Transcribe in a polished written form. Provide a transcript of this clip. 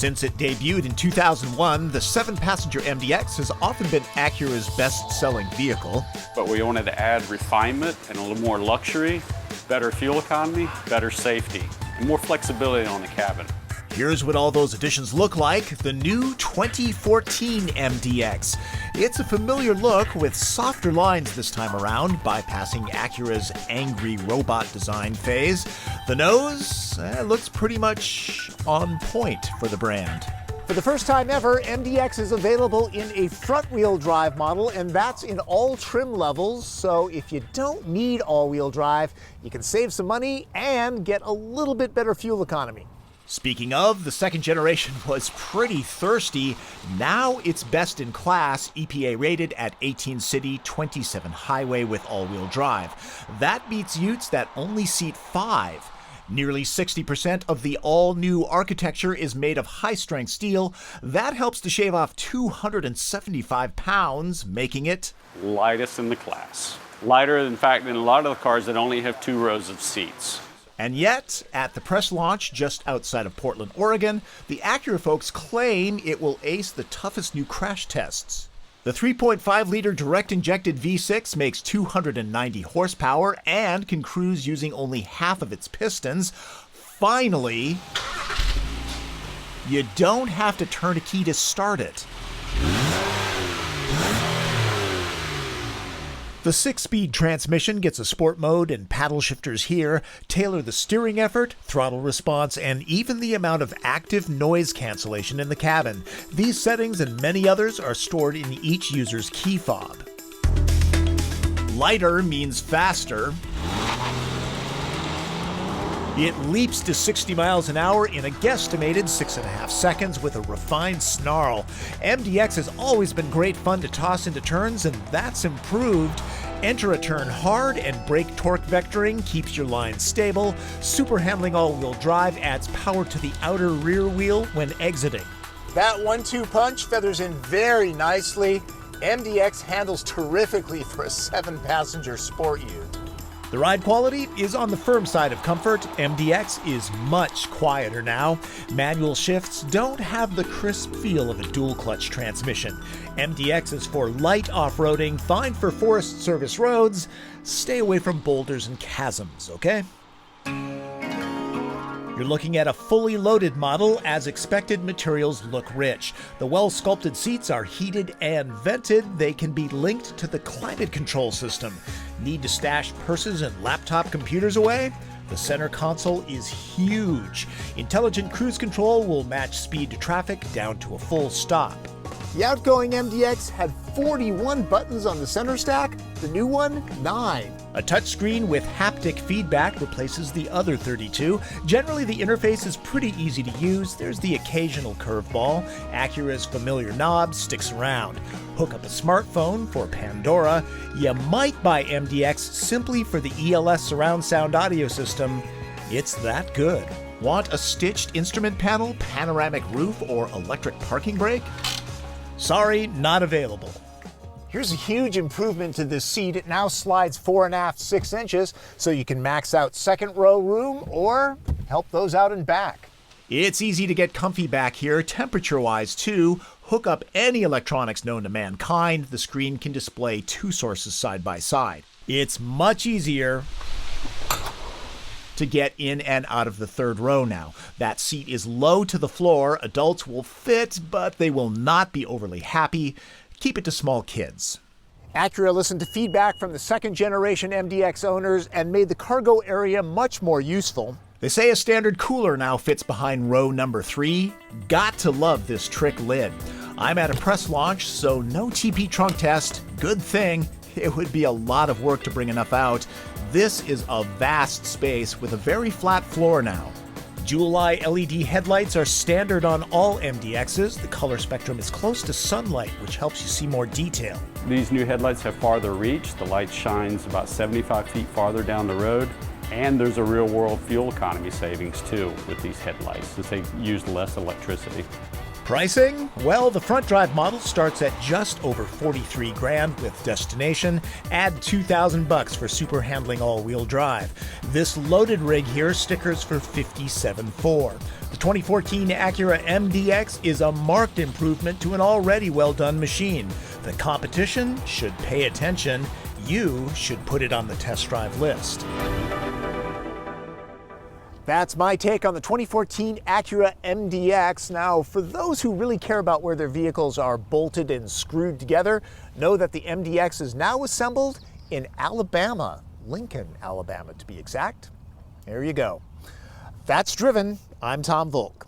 Since it debuted in 2001, the 7-passenger MDX has often been Acura's best-selling vehicle. But we wanted to add refinement and a little more luxury, better fuel economy, better safety, and more flexibility on the cabin. Here's what all those additions look like: the new 2014 MDX. It's a familiar look with softer lines this time around, bypassing Acura's angry robot design phase. The nose looks pretty much on point for the brand. For the first time ever, MDX is available in a front-wheel drive model, and that's in all trim levels. So if you don't need all-wheel drive, you can save some money and get a little bit better fuel economy. Speaking of, the second generation was pretty thirsty. Now it's best in class, EPA rated at 18 city, 27 highway with all-wheel drive. That beats Utes that only seat 5. Nearly 60% of the all-new architecture is made of high-strength steel. That helps to shave off 275 pounds, making it Lightest in the class. Lighter, in fact, than a lot of the cars that only have 2 rows of seats. And yet, at the press launch just outside of Portland, Oregon, the Acura folks claim it will ace the toughest new crash tests. The 3.5-liter direct-injected V6 makes 290 horsepower and can cruise using only half of its pistons. Finally, you don't have to turn a key to start it. The 6-speed transmission gets a sport mode and paddle shifters here, tailor the steering effort, throttle response, and even the amount of active noise cancellation in the cabin. These settings and many others are stored in each user's key fob. Lighter means faster. It leaps to 60 miles an hour in a guesstimated 6.5 seconds with a refined snarl. MDX has always been great fun to toss into turns, and that's improved. Enter a turn hard, and brake torque vectoring keeps your line stable. Super handling all-wheel drive adds power to the outer rear wheel when exiting. That 1-2 punch feathers in very nicely. MDX handles terrifically for a 7-passenger sport ute. The ride quality is on the firm side of comfort. MDX is much quieter now. Manual shifts don't have the crisp feel of a dual-clutch transmission. MDX is for light off-roading, fine for Forest Service roads. Stay away from boulders and chasms, okay? You're looking at a fully loaded model. As expected, materials look rich. The well-sculpted seats are heated and vented. They can be linked to the climate control system. Need to stash purses and laptop computers away? The center console is huge. Intelligent cruise control will match speed to traffic down to a full stop. The outgoing MDX had 41 buttons on the center stack, the new one, 9. A touchscreen with haptic feedback replaces the other 32. Generally, the interface is pretty easy to use. There's the occasional curveball. Acura's familiar knob sticks around. Hook up a smartphone for Pandora. You might buy MDX simply for the ELS surround sound audio system. It's that good. Want a stitched instrument panel, panoramic roof, or electric parking brake? Sorry, not available. Here's a huge improvement to this seat. It now slides 4.5 to 6 inches, so you can max out second row room or help those out in back. It's easy to get comfy back here, temperature-wise too. Hook up any electronics known to mankind. The screen can display 2 sources side by side. It's much easier to get in and out of the third row now. That seat is low to the floor. Adults will fit, but they will not be overly happy. Keep it to small kids. Acura listened to feedback from the second generation MDX owners and made the cargo area much more useful. They say a standard cooler now fits behind row number 3. Got to love this trick lid. I'm at a press launch, so no TP trunk test. Good thing. It would be a lot of work to bring enough out. This is a vast space with a very flat floor now. Jewel-eye LED headlights are standard on all MDXs. The color spectrum is close to sunlight, which helps you see more detail. These new headlights have farther reach. The light shines about 75 feet farther down the road. And there's a real-world fuel economy savings, too, with these headlights, since they use less electricity. Pricing? Well, the front drive model starts at just over 43 grand with destination. Add 2,000 bucks for super handling all-wheel drive. This loaded rig here stickers for 57.4. The 2014 Acura MDX is a marked improvement to an already well-done machine. The competition should pay attention. You should put it on the test drive list. That's my take on the 2014 Acura MDX. Now, for those who really care about where their vehicles are bolted and screwed together, know that the MDX is now assembled in Alabama, Lincoln, Alabama to be exact. There you go. That's Driven. I'm Tom Voelk.